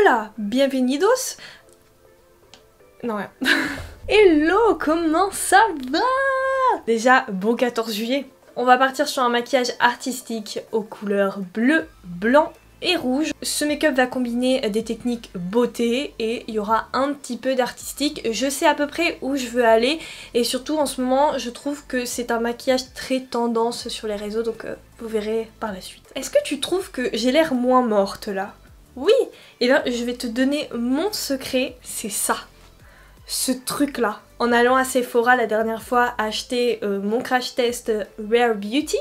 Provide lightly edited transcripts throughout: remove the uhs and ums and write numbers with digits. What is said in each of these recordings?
Hola, bienvenidos. Non, rien. Hello, comment ça va? Déjà, bon 14 juillet. On va partir sur un maquillage artistique aux couleurs bleu, blanc et rouge. Ce make-up va combiner des techniques beauté et il y aura un petit peu d'artistique. Je sais à peu près où je veux aller et surtout en ce moment je trouve que c'est un maquillage très tendance sur les réseaux, donc vous verrez par la suite. Est-ce que tu trouves que j'ai l'air moins morte là? Oui! Et là je vais te donner mon secret, c'est ça. Ce truc là. En allant à Sephora la dernière fois acheter mon crash test Rare Beauty,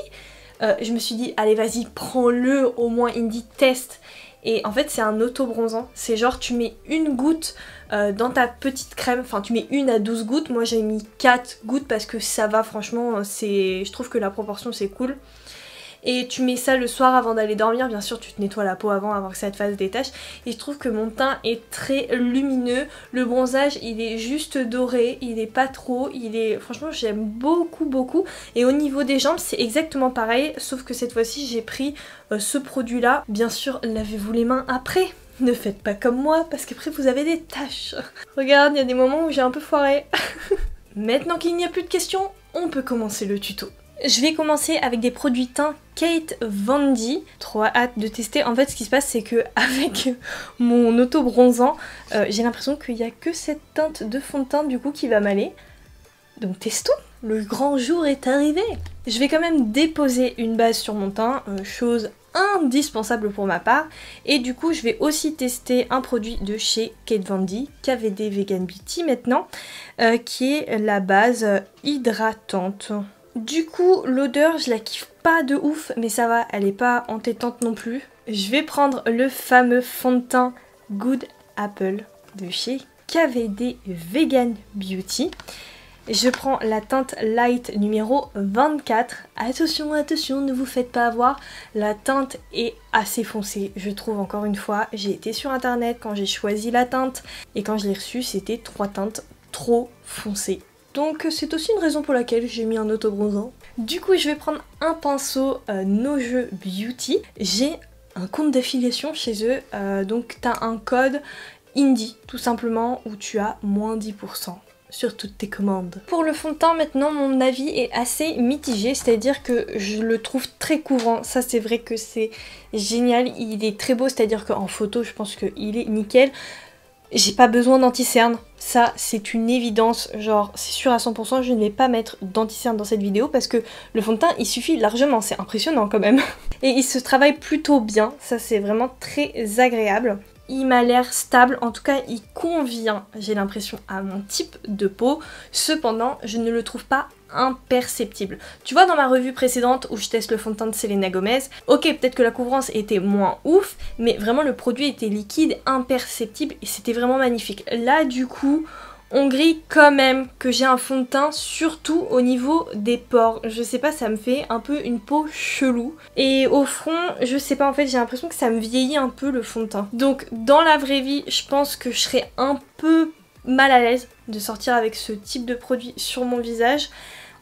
je me suis dit allez vas-y prends-le au moins Indie test. Et en fait c'est un auto-bronzant, c'est genre tu mets une goutte dans ta petite crème, enfin tu mets 1 à 12 gouttes, moi j'ai mis 4 gouttes parce que ça va franchement, je trouve que la proportion c'est cool. Et tu mets ça le soir avant d'aller dormir, bien sûr tu te nettoies la peau avant que ça te fasse des taches. Et je trouve que mon teint est très lumineux, le bronzage il est juste doré, il est pas trop, franchement j'aime beaucoup. Et au niveau des jambes c'est exactement pareil, sauf que cette fois-ci j'ai pris ce produit là. Bien sûr lavez-vous les mains après, ne faites pas comme moi parce qu'après vous avez des taches. Regarde, il y a des moments où j'ai un peu foiré. Maintenant qu'il n'y a plus de questions, on peut commencer le tuto. Je vais commencer avec des produits teints Kate Von D. Trop hâte de tester. En fait ce qui se passe c'est que avec mon auto bronzant j'ai l'impression qu'il n'y a que cette teinte de fond de teint du coup qui va m'aller. Donc testons. Le grand jour est arrivé. Je vais quand même déposer une base sur mon teint, chose indispensable pour ma part. Et du coup je vais aussi tester un produit de chez Kate Von D, KVD Vegan Beauty maintenant, qui est la base hydratante. Du coup, l'odeur, je la kiffe pas de ouf, mais ça va, elle est pas entêtante non plus. Je vais prendre le fameux fond de teint Good Apple de chez KVD Vegan Beauty. Je prends la teinte Light numéro 24. Attention, attention, ne vous faites pas avoir. La teinte est assez foncée, je trouve encore une fois. J'ai été sur internet quand j'ai choisi la teinte et quand je l'ai reçue, c'était 3 teintes trop foncées. Donc c'est aussi une raison pour laquelle j'ai mis un auto-bronzant. Du coup je vais prendre un pinceau Noje Beauty. J'ai un compte d'affiliation chez eux, donc t'as un code Indie tout simplement où tu as moins 10% sur toutes tes commandes. Pour le fond de teint maintenant mon avis est assez mitigé, c'est-à-dire que je le trouve très couvrant, ça c'est vrai que c'est génial, il est très beau, c'est-à-dire qu'en photo je pense qu'il est nickel. J'ai pas besoin d'anti-cerne, ça c'est une évidence, genre c'est sûr à 100%, je ne vais pas mettre d'anti-cerne dans cette vidéo parce que le fond de teint il suffit largement, c'est impressionnant quand même. Et il se travaille plutôt bien, ça c'est vraiment très agréable. Il m'a l'air stable, en tout cas il convient, j'ai l'impression, à mon type de peau. Cependant, je ne le trouve pas imperceptible. Tu vois dans ma revue précédente où je teste le fond de teint de Selena Gomez, ok peut-être que la couvrance était moins ouf, mais vraiment le produit était liquide, imperceptible et c'était vraiment magnifique. Là du coup, on grille quand même que j'ai un fond de teint, surtout au niveau des pores. Je sais pas, ça me fait un peu une peau chelou. Et au front, je sais pas, en fait j'ai l'impression que ça me vieillit un peu le fond de teint. Donc dans la vraie vie, je pense que je serais un peu mal à l'aise de sortir avec ce type de produit sur mon visage.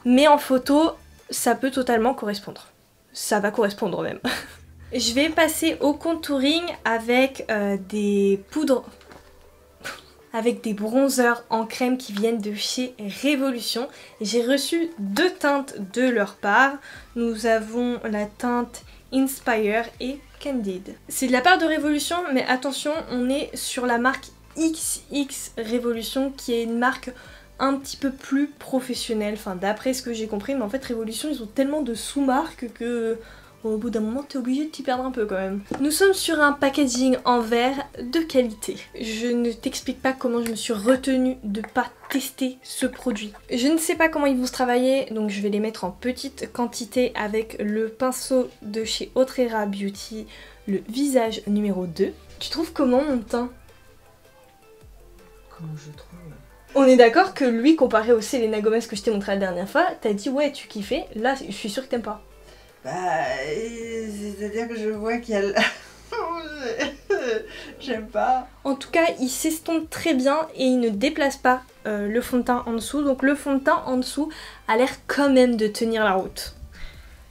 Mais en photo, ça peut totalement correspondre. Ça va correspondre même. Je vais passer au contouring avec des poudres... avec des bronzers en crème qui viennent de chez Révolution. J'ai reçu 2 teintes de leur part. Nous avons la teinte Inspire et Candid. C'est de la part de Révolution, mais attention, on est sur la marque XX Révolution, qui est une marque un petit peu plus professionnelle, enfin d'après ce que j'ai compris, mais en fait Révolution ils ont tellement de sous-marques que... au bout d'un moment, t'es obligé de t'y perdre un peu quand même. Nous sommes sur un packaging en verre de qualité. Je ne t'explique pas comment je me suis retenue de pas tester ce produit. Je ne sais pas comment ils vont se travailler, donc je vais les mettre en petite quantité avec le pinceau de chez Autrera Beauty, le visage numéro 2. Tu trouves comment mon teint? Comment je trouve? On est d'accord que lui, comparé au Selena Gomez que je t'ai montré la dernière fois, t'as dit ouais tu kiffais, là je suis sûre que t'aimes pas. Bah, c'est-à-dire que je vois qu'il y a... J'aime pas. En tout cas, il s'estompe très bien et il ne déplace pas le fond de teint en dessous. Donc le fond de teint en dessous a l'air quand même de tenir la route.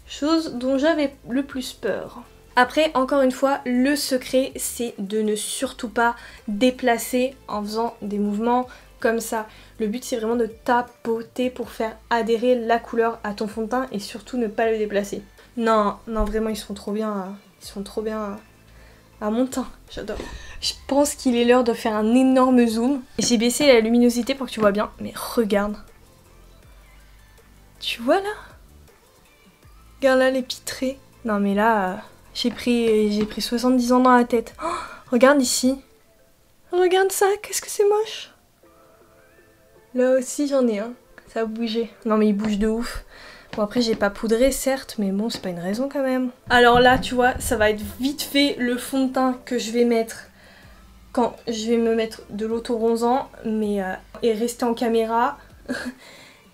Chose dont j'avais le plus peur. Après, encore une fois, le secret, c'est de ne surtout pas déplacer en faisant des mouvements comme ça. Le but, c'est vraiment de tapoter pour faire adhérer la couleur à ton fond de teint et surtout ne pas le déplacer. Non, non, vraiment, ils sont trop bien à mon teint. J'adore. Je pense qu'il est l'heure de faire un énorme zoom. J'ai baissé la luminosité pour que tu vois bien, mais regarde. Tu vois là? Regarde là les petits traits. Non mais là, j'ai pris 70 ans dans la tête. Oh, regarde ici. Regarde ça, qu'est-ce que c'est moche. Là aussi j'en ai un. Ça a bougé. Non mais il bouge de ouf. Bon après j'ai pas poudré certes, mais bon c'est pas une raison quand même. Alors là tu vois, ça va être vite fait le fond de teint que je vais mettre quand je vais me mettre de l'auto-bronzant et rester en caméra.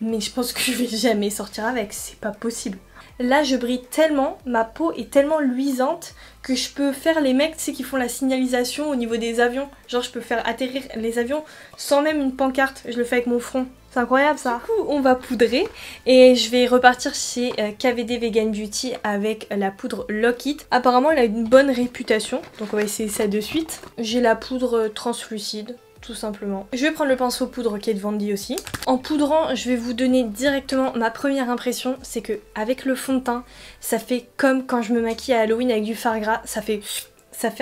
Mais je pense que je vais jamais sortir avec, c'est pas possible. Là je brille tellement, ma peau est tellement luisante que je peux faire les mecs, tu sais, qui font la signalisation au niveau des avions. Genre je peux faire atterrir les avions sans même une pancarte, je le fais avec mon front. C'est incroyable ça. Du coup on va poudrer et je vais repartir chez KVD Vegan Beauty avec la poudre Lock It. Apparemment elle a une bonne réputation, donc on va essayer ça de suite. J'ai la poudre translucide. Tout simplement. Je vais prendre le pinceau poudre Kate Von D aussi. En poudrant, je vais vous donner directement ma première impression, c'est que avec le fond de teint, ça fait comme quand je me maquille à Halloween avec du fard gras, ça fait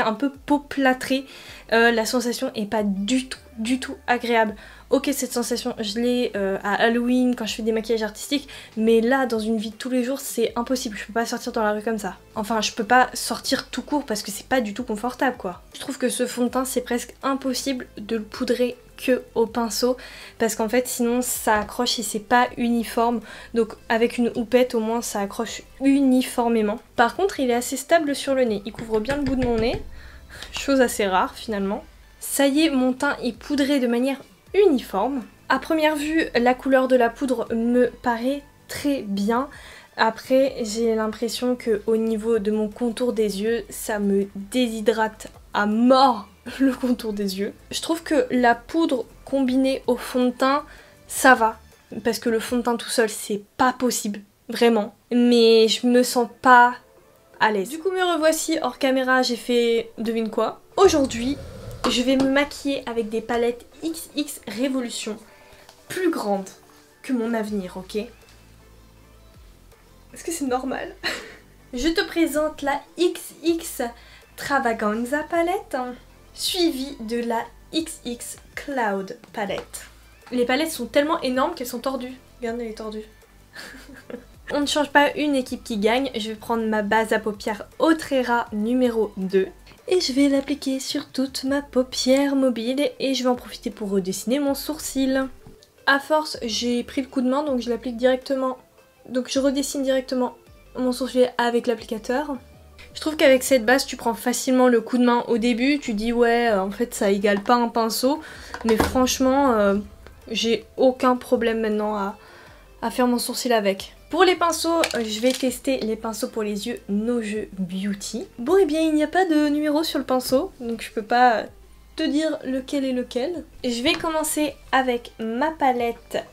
un peu peau plâtrée. La sensation est pas du tout agréable. Ok, cette sensation, je l'ai à Halloween quand je fais des maquillages artistiques, mais là, dans une vie de tous les jours, c'est impossible. Je peux pas sortir dans la rue comme ça. Enfin, je peux pas sortir tout court parce que c'est pas du tout confortable, quoi. Je trouve que ce fond de teint, c'est presque impossible de le poudrer que au pinceau parce qu'en fait, sinon, ça accroche et c'est pas uniforme. Donc, avec une houppette, au moins, ça accroche uniformément. Par contre, il est assez stable sur le nez. Il couvre bien le bout de mon nez, chose assez rare, finalement. Ça y est, mon teint est poudré de manière uniforme. À première vue, la couleur de la poudre me paraît très bien. Après, j'ai l'impression que au niveau de mon contour des yeux, ça me déshydrate à mort le contour des yeux. Je trouve que la poudre combinée au fond de teint, ça va. Parce que le fond de teint tout seul, c'est pas possible. Vraiment. Mais je me sens pas à l'aise. Du coup, me revoici hors caméra. J'ai fait, devine quoi? Aujourd'hui, je vais me maquiller avec des palettes XX Révolution, plus grandes que mon avenir, ok? Est-ce que c'est normal? Je te présente la XX Travaganza palette, suivie de la XX Cloud palette. Les palettes sont tellement énormes qu'elles sont tordues. Regarde, elle est tordue. On ne change pas une équipe qui gagne. Je vais prendre ma base à paupières Otrera numéro 2. Et je vais l'appliquer sur toute ma paupière mobile et je vais en profiter pour redessiner mon sourcil. À force, j'ai pris le coup de main donc je l'applique directement. Donc je redessine directement mon sourcil avec l'applicateur. Je trouve qu'avec cette base, tu prends facilement le coup de main au début. Tu dis ouais, en fait ça égale pas un pinceau. Mais franchement, j'ai aucun problème maintenant à faire mon sourcil avec. Pour les pinceaux, je vais tester les pinceaux pour les yeux No Jeux Beauty. Bon, et bien il n'y a pas de numéro sur le pinceau, donc je peux pas te dire lequel est lequel. Je vais commencer avec ma palette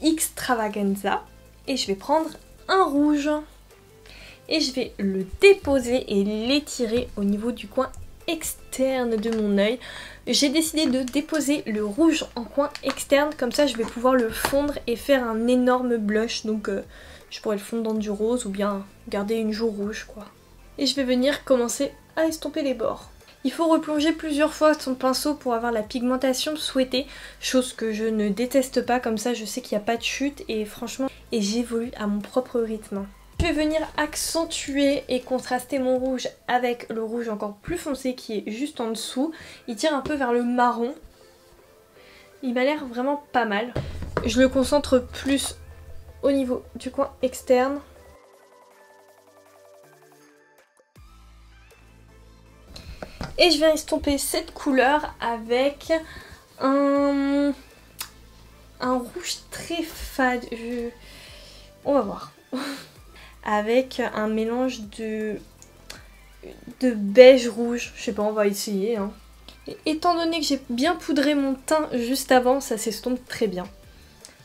Extravaganza et je vais prendre un rouge. Et je vais le déposer et l'étirer au niveau du coin externe de mon œil. J'ai décidé de déposer le rouge en coin externe, comme ça je vais pouvoir le fondre et faire un énorme blush. Donc je pourrais le fondre dans du rose ou bien garder une joue rouge quoi. Et je vais venir commencer à estomper les bords. Il faut replonger plusieurs fois son pinceau pour avoir la pigmentation souhaitée, chose que je ne déteste pas, comme ça je sais qu'il n'y a pas de chute et franchement, et j'évolue à mon propre rythme. Je vais venir accentuer et contraster mon rouge avec le rouge encore plus foncé qui est juste en dessous. Il tire un peu vers le marron. Il m'a l'air vraiment pas mal. Je le concentre plus au niveau du coin externe. Et je viens estomper cette couleur avec un rouge très fade. On va voir. Avec un mélange de beige rouge. Je sais pas, on va essayer. Hein. Et étant donné que j'ai bien poudré mon teint juste avant, ça s'estompe très bien.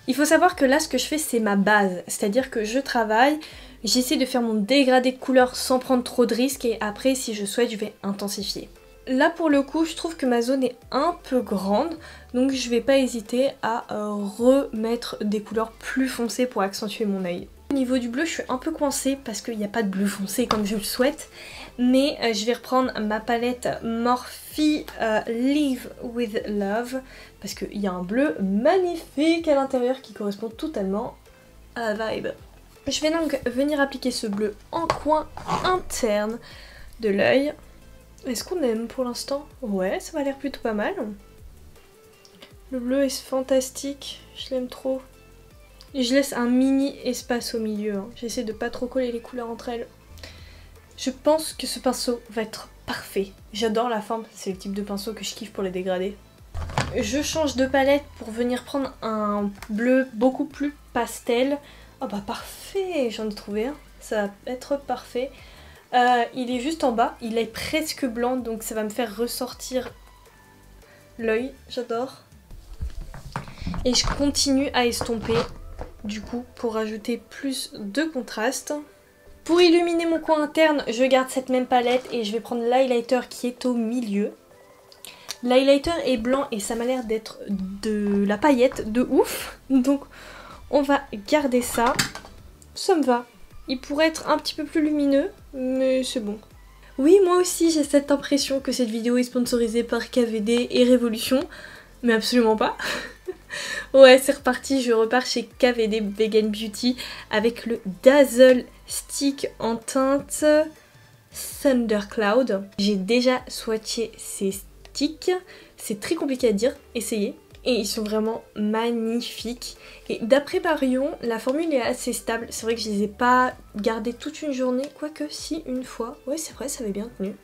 Il faut savoir que là, ce que je fais, c'est ma base. C'est-à-dire que je travaille, J'essaie de faire mon dégradé de couleur sans prendre trop de risques et après si je souhaite je vais intensifier. Là pour le coup je trouve que ma zone est un peu grande donc je vais pas hésiter à remettre des couleurs plus foncées pour accentuer mon œil. Au niveau du bleu je suis un peu coincée parce qu'il n'y a pas de bleu foncé comme je le souhaite, mais je vais reprendre ma palette Morphe Live with Love parce qu'il y a un bleu magnifique à l'intérieur qui correspond totalement à la vibe. Je vais donc venir appliquer ce bleu en coin interne de l'œil. Est-ce qu'on aime pour l'instant? Ouais, ça m'a l'air plutôt pas mal. Le bleu est fantastique, je l'aime trop. Et je laisse un mini espace au milieu, hein. J'essaie de pas trop coller les couleurs entre elles. Je pense que ce pinceau va être parfait. J'adore la forme, c'est le type de pinceau que je kiffe pour les dégradés. Je change de palette pour venir prendre un bleu beaucoup plus pastel. Oh bah parfait, j'en ai trouvé un, ça va être parfait. Il est juste en bas, il est presque blanc donc ça va me faire ressortir l'œil, j'adore. Et je continue à estomper du coup pour rajouter plus de contraste. Pour illuminer mon coin interne, je garde cette même palette et je vais prendre l'highlighter qui est au milieu. L'highlighter est blanc et ça m'a l'air d'être de la paillette de ouf, donc on va garder ça. Ça me va. Il pourrait être un petit peu plus lumineux, mais c'est bon. Oui, moi aussi j'ai cette impression que cette vidéo est sponsorisée par KVD et Révolution, mais absolument pas. Ouais, c'est reparti, je repars chez KVD Vegan Beauty avec le Dazzle Stick en teinte Thundercloud. J'ai déjà swatché ces sticks, c'est très compliqué à dire, essayez. Et ils sont vraiment magnifiques. Et d'après Marion, la formule est assez stable. C'est vrai que je les ai pas gardés toute une journée, quoique si, une fois. Ouais, c'est vrai, ça avait bien tenu.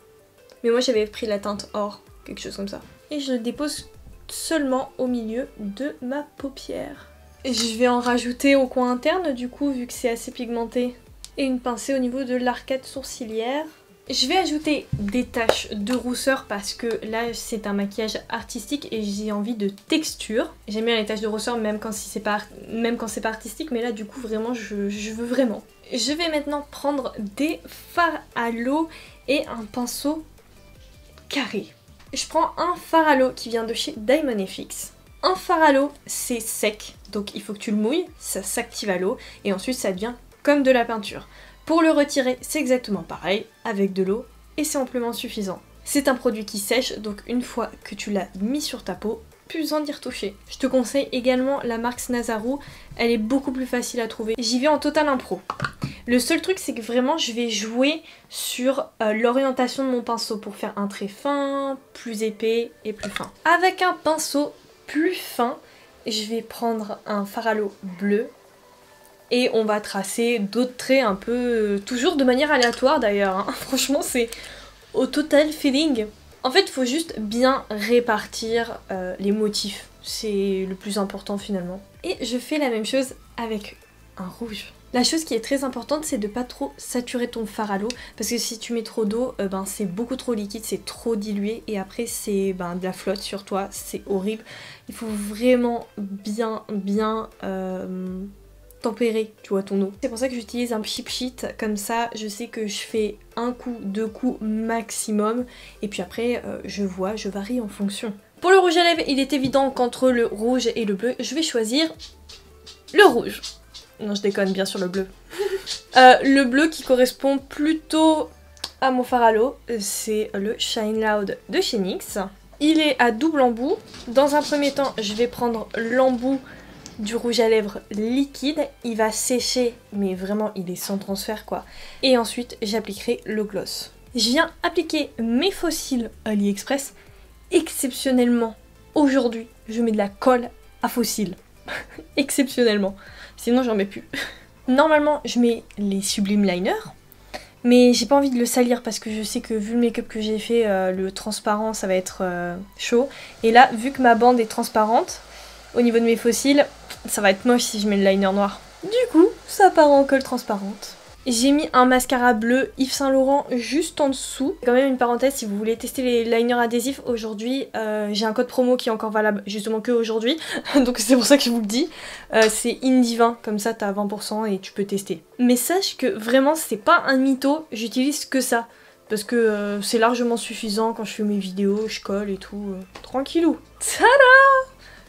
Mais moi j'avais pris la teinte or, quelque chose comme ça. Et je le dépose seulement au milieu de ma paupière. Et je vais en rajouter au coin interne du coup, vu que c'est assez pigmenté. Et une pincée au niveau de l'arcade sourcilière. Je vais ajouter des taches de rousseur parce que là c'est un maquillage artistique et j'ai envie de texture. J'aime bien les taches de rousseur même quand c'est pas artistique, mais là du coup vraiment je veux vraiment. Je vais maintenant prendre des fards à l'eau et un pinceau carré. Je prends un fard à l'eau qui vient de chez Diamond FX. Un fard à l'eau c'est sec, donc il faut que tu le mouilles, ça s'active à l'eau et ensuite ça devient comme de la peinture. Pour le retirer, c'est exactement pareil, avec de l'eau, et c'est amplement suffisant. C'est un produit qui sèche, donc une fois que tu l'as mis sur ta peau, plus besoin d'y retoucher. Je te conseille également la marque Snazaru, elle est beaucoup plus facile à trouver. J'y vais en total impro. Le seul truc, c'est que vraiment, je vais jouer sur l'orientation de mon pinceau pour faire un trait fin, plus épais et plus fin. Avec un pinceau plus fin, je vais prendre un fard à l'eau bleu. Et on va tracer d'autres traits un peu, toujours de manière aléatoire d'ailleurs, hein. Franchement c'est au total feeling. En fait il faut juste bien répartir les motifs, c'est le plus important finalement. Et je fais la même chose avec un rouge. La chose qui est très importante c'est de pas trop saturer ton fard à l'eau parce que si tu mets trop d'eau, c'est beaucoup trop liquide, c'est trop dilué et après c'est de la flotte sur toi, c'est horrible. Il faut vraiment bien tempérer, tu vois, ton eau. C'est pour ça que j'utilise un cheap sheet, comme ça je sais que je fais un coup, 2 coups maximum et puis après je varie en fonction. Pour le rouge à lèvres, il est évident qu'entre le rouge et le bleu, je vais choisir le rouge. Non, je déconne, bien sûr le bleu. Le bleu qui correspond plutôt à mon fard à l'eau, c'est le Shine Loud de chez NYX. Il est à double embout. Dans un premier temps, je vais prendre l'embout du rouge à lèvres liquide, il va sécher mais vraiment il est sans transfert quoi. Et ensuite j'appliquerai le gloss. Je viens appliquer mes faux cils AliExpress. Exceptionnellement aujourd'hui je mets de la colle à faux cils. Exceptionnellement, sinon j'en mets plus. Normalement je mets les Sublime Liner, mais j'ai pas envie de le salir parce que je sais que vu le make-up que j'ai fait, le transparent ça va être chaud. Et là vu que ma bande est transparente, au niveau de mes faux cils, ça va être moche si je mets le liner noir. Du coup, ça part en colle transparente. J'ai mis un mascara bleu Yves Saint Laurent juste en dessous. Quand même une parenthèse, si vous voulez tester les liners adhésifs aujourd'hui, j'ai un code promo qui est encore valable justement que aujourd'hui. Donc c'est pour ça que je vous le dis. C'est Indivin, comme ça t'as 20% et tu peux tester. Mais sache que vraiment c'est pas un mytho, j'utilise que ça. Parce que c'est largement suffisant quand je fais mes vidéos, je colle et tout. Tranquillou. Tada!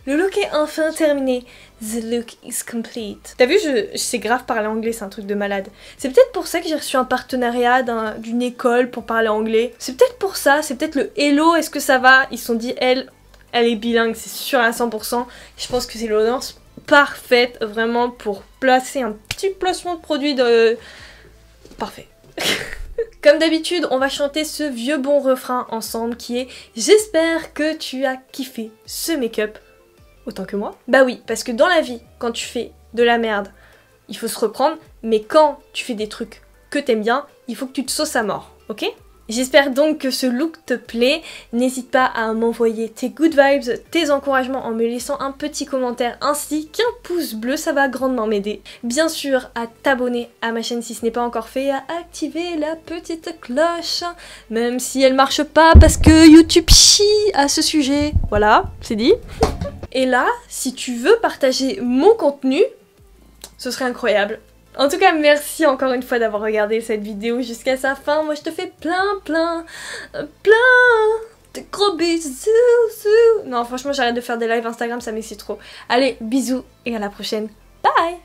Le look est enfin terminé. The look is complete. T'as vu, je sais grave parler anglais, c'est un truc de malade. C'est peut-être pour ça que j'ai reçu un partenariat d'une école pour parler anglais. C'est peut-être pour ça, c'est peut-être le hello, est-ce que ça va? Ils se sont dit, elle est bilingue, c'est sûr à 100%. Je pense que c'est l'audience parfaite, vraiment, pour placer un petit placement de produit de... Parfait. Comme d'habitude, on va chanter ce vieux bon refrain ensemble qui est « J'espère que tu as kiffé ce make-up ». Autant que moi. Bah oui, parce que dans la vie, quand tu fais de la merde, il faut se reprendre, mais quand tu fais des trucs que t'aimes bien, il faut que tu te sauces à mort, ok? J'espère donc que ce look te plaît. N'hésite pas à m'envoyer tes good vibes, tes encouragements en me laissant un petit commentaire ainsi qu'un pouce bleu, ça va grandement m'aider. Bien sûr, à t'abonner à ma chaîne si ce n'est pas encore fait, à activer la petite cloche, même si elle marche pas parce que YouTube chie à ce sujet. Voilà, c'est dit. Et là, si tu veux partager mon contenu, ce serait incroyable. En tout cas, merci encore une fois d'avoir regardé cette vidéo jusqu'à sa fin. Moi, je te fais plein de gros bisous. Non, franchement, j'arrête de faire des lives Instagram, ça m'excite trop. Allez, bisous et à la prochaine. Bye!